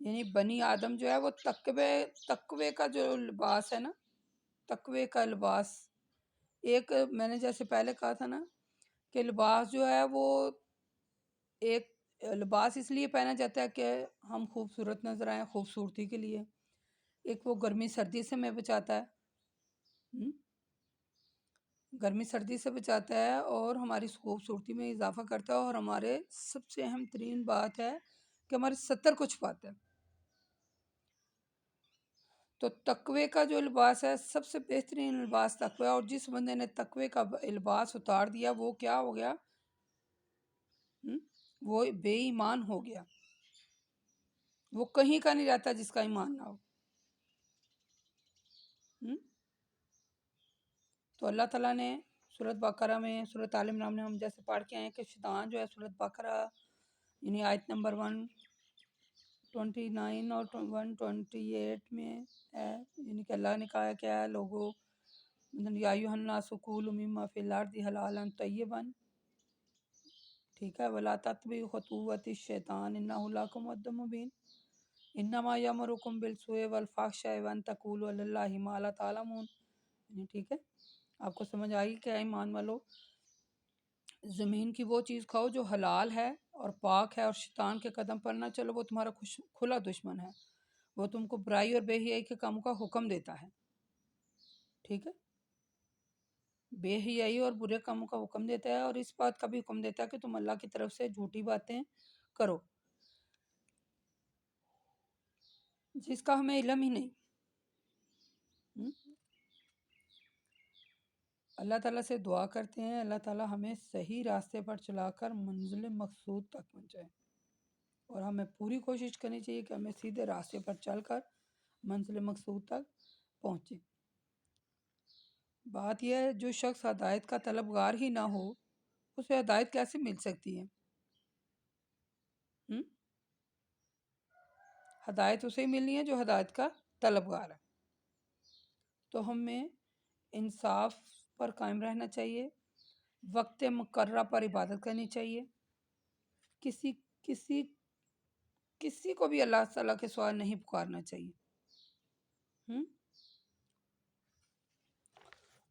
یعنی بنی آدم جو ہے وہ تقوی کا جو لباس ہے نا، تقوی کا لباس، ایک میں نے جیسے پہلے کہا تھا نا کہ لباس جو ہے وہ ایک لباس اس لیے پہنا جاتا ہے کہ ہم خوبصورت نظر آئیں، خوبصورتی کے لیے، ایک وہ گرمی سردی سے ہمیں بچاتا ہے، گرمی سردی سے بچاتا ہے اور ہماری خوبصورتی میں اضافہ کرتا ہے، اور ہمارے سب سے اہم ترین بات ہے کہ ہمارے ستر کو چھپاتا ہے۔ تو تقوی کا جو لباس ہے، سب سے بہترین لباس تقوی ہے، اور جس بندے نے تقوی کا لباس اتار دیا وہ کیا ہو گیا؟ وہ بے ایمان ہو گیا، وہ کہیں کا نہیں رہتا جس کا ایمان نہ ہو۔ تو اللہ تعالیٰ نے سورۃ بقرہ میں، سورۃ آل عمران میں ہم جیسے پڑھ کے آئے ہیں کہ شیطان جو ہے سورۃ بقرہ یعنی آیت نمبر 129 اور 128 میں ہے، یعنی کہ اللہ نے کہا کہ اے لوگو یا ایھا الناس کولوا مما فی الارض حلالا طیبا، ٹھیک ہے، ولا تتبعوا خطوات الشیطان انہ لکم عدو مبین، انما یامرکم بالسوء والفحشاء وان تقولوا علی اللہ ما لا تعلمون، ٹھیک ہے۔ آپ کو سمجھ آئی کہ ایمان والو، زمین کی وہ چیز کھاؤ جو حلال ہے اور پاک ہے، اور شیطان کے قدم پر نہ چلو، وہ تمہارا کھلا دشمن ہے، وہ تم کو برائی اور بے حیائی کے کاموں کا حکم دیتا ہے، ٹھیک ہے، بے حیائی اور برے کاموں کا حکم دیتا ہے، اور اس بات کا بھی حکم دیتا ہے کہ تم اللہ کی طرف سے جھوٹی باتیں کرو جس کا ہمیں علم ہی نہیں۔ اللہ تعالیٰ سے دعا کرتے ہیں اللہ تعالیٰ ہمیں صحیح راستے پر چلا کر منزل مقصود تک پہنچائے، اور ہمیں پوری کوشش کرنی چاہیے کہ ہمیں سیدھے راستے پر چل کر منزل مقصود تک پہنچے۔ بات یہ ہے جو شخص ہدایت کا طلبگار ہی نہ ہو اسے ہدایت کیسے مل سکتی ہے؟ ہدایت اسے ملنی ہے جو ہدایت کا طلبگار ہے۔ تو ہمیں انصاف پر قائم رہنا چاہیے، وقت مقررہ پر عبادت کرنی چاہیے، کسی کسی کسی کو بھی اللہ تعالیٰ کے سوا نہیں پکارنا چاہیے۔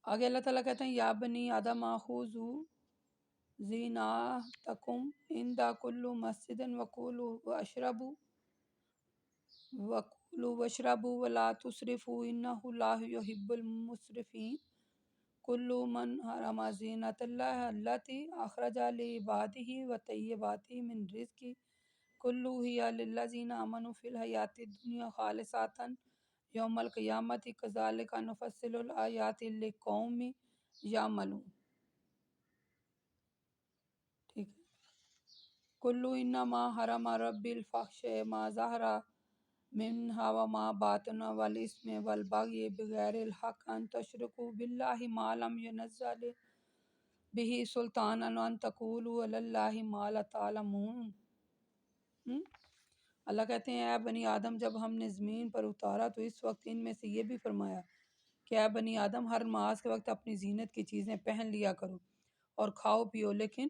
آگے اللہ تعالیٰ کہتے ہیں یا بنی آدم خذوا زینتکم عند کل مسجد وکلوا واشربوا ولا تسرفوا انہ لا یحب المسرفین، کل من حرم زینت اللہ التی اخرج لعبادہ والطیبات من رزق، کل ہی للذین آمنوا فی الحیاۃ الدنیا خالصۃ یوم القیامۃ کذالک نفصل الآیات لقوم یعملون، ٹھیک ہے۔ کل انما حرم ربی الفحشاء ما ظہر منہا وما بطن والاسم والبغی بغیر الحق ان تشرکوا باللہ ما لم ینزل بہ سلطانا وان تقولوا علی اللہ ما لا تعلمون۔ اللہ کہتے ہیں اے بنی آدم جب ہم نے زمین پر اتارا تو اس وقت ان میں سے یہ بھی فرمایا کہ اے بنی آدم ہر نماز کے وقت اپنی زینت کی چیزیں پہن لیا کرو اور کھاؤ پیو، لیکن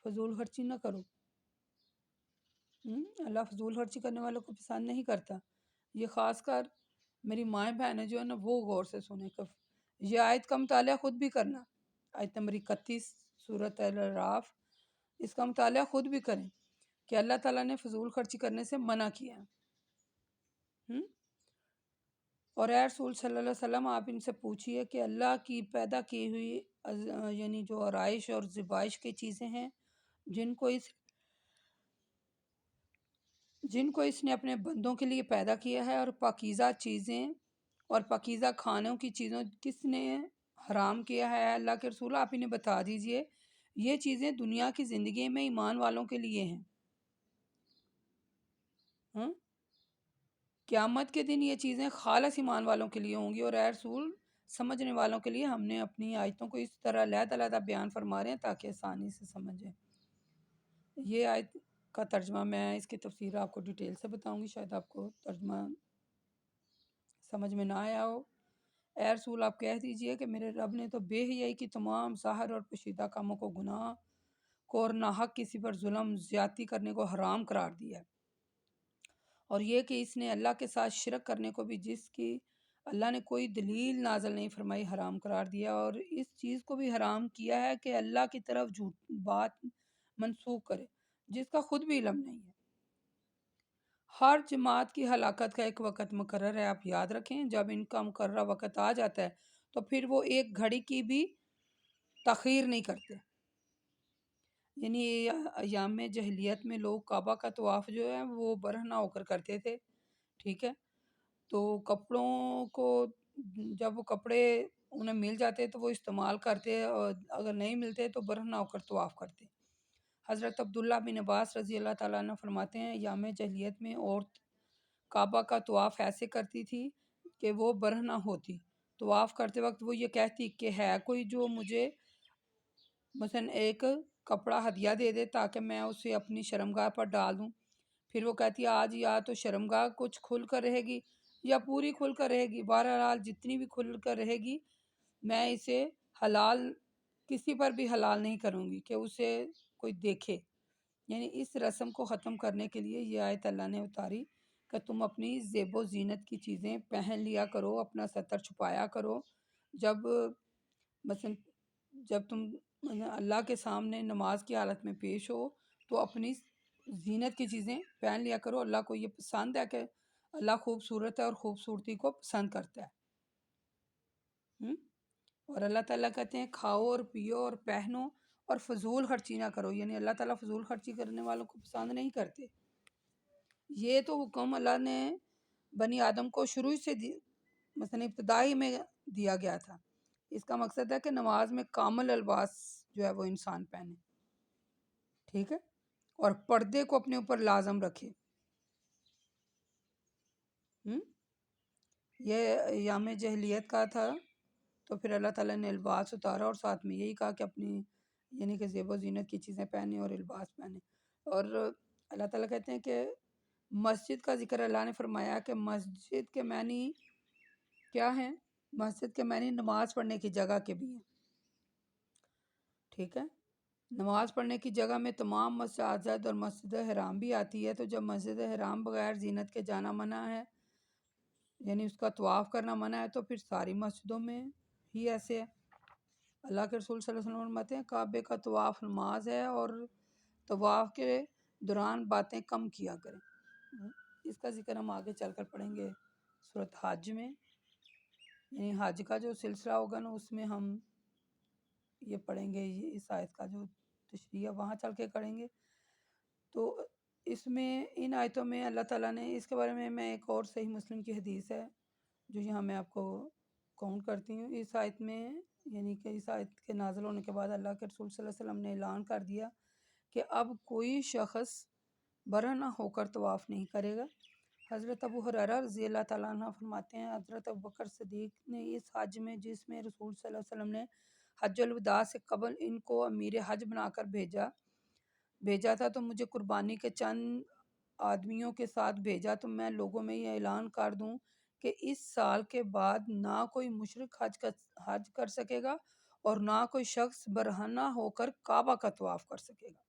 فضول خرچی نہ کرو۔ اللہ فضول خرچی کرنے والوں کو پسند نہیں کرتا۔ یہ خاص کر میری مائیں بہنیں جو ہے نا وہ غور سے سنیں، یہ آیت کا مطالعہ خود بھی کرنا، آیت نمبر 31 سورۃ الاعراف، اس کا مطالعہ خود بھی کریں کہ اللہ تعالیٰ نے فضول خرچی کرنے سے منع کیا ہے۔ اور اے رسول صلی اللہ علیہ وسلم آپ ان سے پوچھئے کہ اللہ کی پیدا کی ہوئی یعنی جو آرائش اور زیبائش کی چیزیں ہیں جن کو اس نے اپنے بندوں کے لیے پیدا کیا ہے، اور پاکیزہ چیزیں اور پاکیزہ کھانوں کی چیزوں کس نے حرام کیا ہے؟ اللہ کے رسول آپ انہیں بتا دیجئے یہ چیزیں دنیا کی زندگی میں ایمان والوں کے لیے ہیں، قیامت کے دن یہ چیزیں خالص ایمان والوں کے لیے ہوں گی، اور اے رسول سمجھنے والوں کے لیے ہم نے اپنی آیتوں کو اس طرح علیحدہ بیان فرما رہے ہیں تاکہ آسانی سے سمجھیں۔ یہ آیت کا ترجمہ میں اس کی تفسیر آپ کو ڈیٹیل سے بتاؤں گی، شاید آپ کو ترجمہ سمجھ میں نہ آیا ہو۔ اے رسول آپ کہہ دیجئے کہ میرے رب نے تو بے حیائی کی تمام ظاہر اور پوشیدہ کاموں کو گناہ کو اور ناحق کسی پر ظلم زیادتی کرنے کو حرام قرار دیا ہے، اور یہ کہ اس نے اللہ کے ساتھ شرک کرنے کو بھی، جس کی اللہ نے کوئی دلیل نازل نہیں فرمائی، حرام قرار دیا، اور اس چیز کو بھی حرام کیا ہے کہ اللہ کی طرف جھوٹ بات منسوخ کرے جس کا خود بھی علم نہیں ہے۔ ہر جماعت کی ہلاکت کا ایک وقت مقرر ہے، آپ یاد رکھیں، جب ان کا مقررہ وقت آ جاتا ہے تو پھر وہ ایک گھڑی کی بھی تاخیر نہیں کرتے۔ یعنی ایام جہلیت میں لوگ کعبہ کا طواف جو ہے وہ برہنہ ہو کر کرتے تھے، ٹھیک ہے، تو کپڑوں کو جب وہ کپڑے انہیں مل جاتے تو وہ استعمال کرتے، اور اگر نہیں ملتے تو برہنہ ہو کر طواف کرتے۔ حضرت عبداللہ بن عباس رضی اللہ تعالیٰ عنہ فرماتے ہیں، ایام جہلیت میں عورت کعبہ کا طواف ایسے کرتی تھی کہ وہ برہنہ ہوتی، طواف کرتے وقت وہ یہ کہتی کہ ہے کوئی جو مجھے مثلا ایک کپڑا ہدیہ دے دے تاکہ میں اسے اپنی شرمگاہ پر ڈال دوں۔ پھر وہ کہتی آج یا تو شرمگاہ کچھ کھل کر رہے گی یا پوری کھل کر رہے گی، بہرحال جتنی بھی کھل کر رہے گی میں اسے حلال کسی پر بھی حلال نہیں کروں گی کہ اسے کوئی دیکھے۔ یعنی اس رسم کو ختم کرنے کے لیے یہ آیت اللہ نے اتاری کہ تم اپنی زیب و زینت کی چیزیں پہن لیا کرو، اپنا ستر چھپایا کرو، جب مثلا جب تم اللہ کے سامنے نماز کی حالت میں پیش ہو تو اپنی زینت کی چیزیں پہن لیا کرو۔ اللہ کو یہ پسند ہے کہ اللہ خوبصورت ہے اور خوبصورتی کو پسند کرتا ہے۔ اور اللہ تعالیٰ کہتے ہیں کھاؤ اور پیو اور پہنو اور فضول خرچی نہ کرو، یعنی اللہ تعالیٰ فضول خرچی کرنے والوں کو پسند نہیں کرتے۔ یہ تو حکم اللہ نے بنی آدم کو شروع سے مثلا ابتدائی میں دیا گیا تھا۔ اس کا مقصد ہے کہ نماز میں کامل الباس جو ہے وہ انسان پہنے، ٹھیک ہے، اور پردے کو اپنے اوپر لازم رکھے۔ یہ ایام جہلیت کا تھا، تو پھر اللہ تعالیٰ نے لباس اتارا اور ساتھ میں یہی کہا کہ اپنی یعنی کہ زیب و زینت کی چیزیں پہنیں اور لباس پہنیں۔ اور اللہ تعالیٰ کہتے ہیں کہ مسجد کا ذکر اللہ نے فرمایا کہ مسجد کے معنی کیا ہیں؟ مسجد کے معنی نماز پڑھنے کی جگہ کے بھی ہیں، ٹھیک ہے۔ نماز پڑھنے کی جگہ میں تمام مساجد اور مسجد حرام بھی آتی ہے، تو جب مسجد حرام بغیر زینت کے جانا منع ہے، یعنی اس کا طواف کرنا منع ہے، تو پھر ساری مسجدوں میں ہی ایسے ہے۔ اللہ کے رسول صلی اللہ علیہ وسلم فرماتے ہیں کعبے کا طواف نماز ہے، اور طواف کے دوران باتیں کم کیا کریں۔ اس کا ذکر ہم آگے چل کر پڑھیں گے سورۃ حج میں، یعنی حج کا جو سلسلہ ہوگا نا اس میں ہم یہ پڑھیں گے، یہ اس آیت کا جو تشریح وہاں چل کے کریں گے۔ تو اس میں ان آیتوں میں اللہ تعالیٰ نے اس کے بارے میں ایک اور صحیح مسلم کی حدیث ہے جو یہاں میں آپ کو کاؤنٹ کرتی ہوں۔ اس آیت میں یعنی کہ اس آیت کے نازل ہونے کے بعد اللہ کے رسول صلی اللہ علیہ وسلم نے اعلان کر دیا کہ اب کوئی شخص برہنہ ہو کر طواف نہیں کرے گا۔ حضرت ابو ہریرہ رضی اللہ تعالیٰ عنہ فرماتے ہیں حضرت ابوبکر صدیق نے اس حج میں جس میں رسول صلی اللہ علیہ وسلم نے حج الوداع سے قبل ان کو امیر حج بنا کر بھیجا تھا، تو مجھے قربانی کے چند آدمیوں کے ساتھ بھیجا، تو میں لوگوں میں یہ اعلان کر دوں کہ اس سال کے بعد نہ کوئی مشرک حج کر سکے گا اور نہ کوئی شخص برہنہ ہو کر کعبہ کا طواف کر سکے گا۔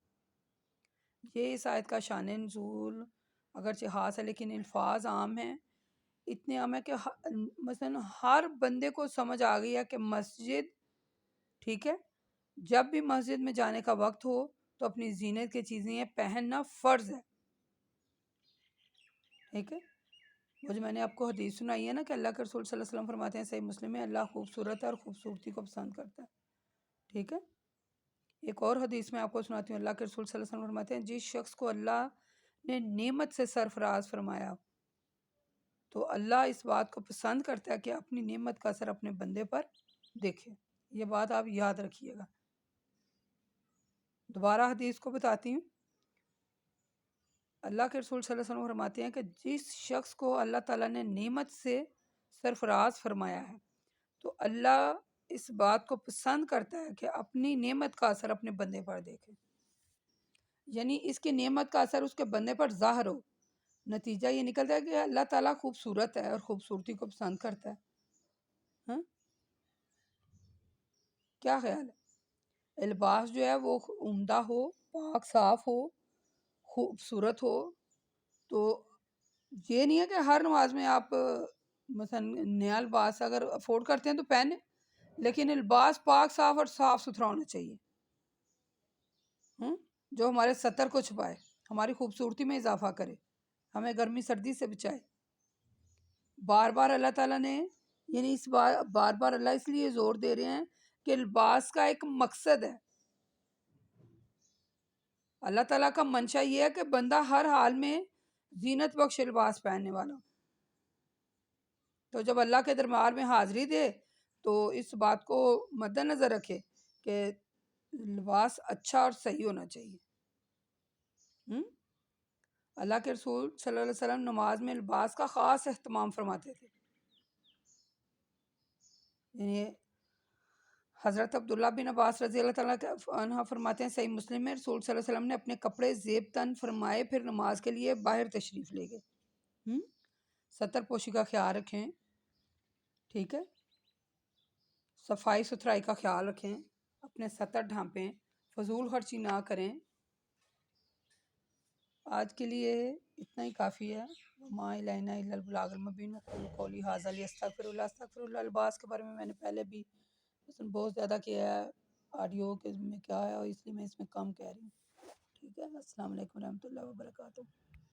یہ اس آیت کا شان نزول اگرچہ خاص ہے لیکن الفاظ عام ہیں، اتنے عام ہے کہ مثلا ہر بندے کو سمجھ آ گئی ہے کہ مسجد، ٹھیک ہے، جب بھی مسجد میں جانے کا وقت ہو تو اپنی زینت کی چیزیں پہننا فرض ہے، ٹھیک ہے۔ وہ جو میں نے آپ کو حدیث سنائی ہے نا کہ اللہ کے رسول صلی اللہ علیہ وسلم فرماتے ہیں صحیح مسلم میں اللہ خوبصورت ہے اور خوبصورتی کو پسند کرتا ہے، ٹھیک ہے۔ ایک اور حدیث میں آپ کو سناتی ہوں، اللہ کے رسول صلی اللہ علیہ وسلم فرماتے ہیں جس شخص کو اللہ نے نعمت سے سرفراز فرمایا تو اللہ اس بات کو پسند کرتا ہے کہ اپنی نعمت کا اثر اپنے بندے پر دیکھے۔ یہ بات آپ یاد رکھیے گا۔ دوبارہ حدیث کو بتاتی ہوں، اللہ کے رسول صلی اللہ علیہ وسلم فرماتے ہیں کہ جس شخص کو اللہ تعالیٰ نے نعمت سے سرفراز فرمایا ہے تو اللہ اس بات کو پسند کرتا ہے کہ اپنی نعمت کا اثر اپنے بندے پر دیکھے، یعنی اس کی نعمت کا اثر اس کے بندے پر ظاہر ہو۔ نتیجہ یہ نکلتا ہے کہ اللہ تعالیٰ خوبصورت ہے اور خوبصورتی کو پسند کرتا ہے۔ ہاں، کیا خیال ہے؟ لباس جو ہے وہ عمدہ ہو، پاک صاف ہو، خوبصورت ہو، تو یہ نہیں ہے کہ ہر نماز میں آپ مثلا نیا لباس اگر افورڈ کرتے ہیں تو پہنیں، لیکن لباس پاک صاف اور صاف ستھرا ہونا چاہیے، جو ہمارے ستر کو چھپائے، ہماری خوبصورتی میں اضافہ کرے، ہمیں گرمی سردی سے بچائے۔ بار بار اللہ تعالیٰ نے یعنی اس بار بار اللہ اس لیے زور دے رہے ہیں کہ لباس کا ایک مقصد ہے۔ اللہ تعالیٰ کا منشا یہ ہے کہ بندہ ہر حال میں زینت بخش لباس پہننے والا، تو جب اللہ کے دربار میں حاضری دے تو اس بات کو مد نظر رکھے کہ لباس اچھا اور صحیح ہونا چاہیے۔ اللہ کے رسول صلی اللہ علیہ وسلم نماز میں لباس کا خاص اہتمام فرماتے تھے، یعنی حضرت عبداللہ بن عباس رضی اللہ تعالیٰ عنہ فرماتے ہیں، صحیح مسلم میں رسول صلی اللہ علیہ وسلم نے اپنے کپڑے زیب تن فرمائے، پھر نماز کے لیے باہر تشریف لے گئے۔ ستر پوشی کا خیال رکھیں، ٹھیک ہے، صفائی ستھرائی کا خیال رکھیں، اپنے ستر ڈھانپیں، فضول خرچی نہ کریں۔ آج کے لیے اتنا ہی کافی ہے۔ وما الینا الا البلاغ المبین، اقول قولی ھذا استغفر اللہ۔ لباس کے بارے میں نے پہلے بھی بہت زیادہ کیا ہے آڈیو کے میں کیا ہے، اور اس لیے میں اس میں کم کہہ رہی ہوں، ٹھیک ہے۔ السلام علیکم ورحمۃ اللہ وبرکاتہ۔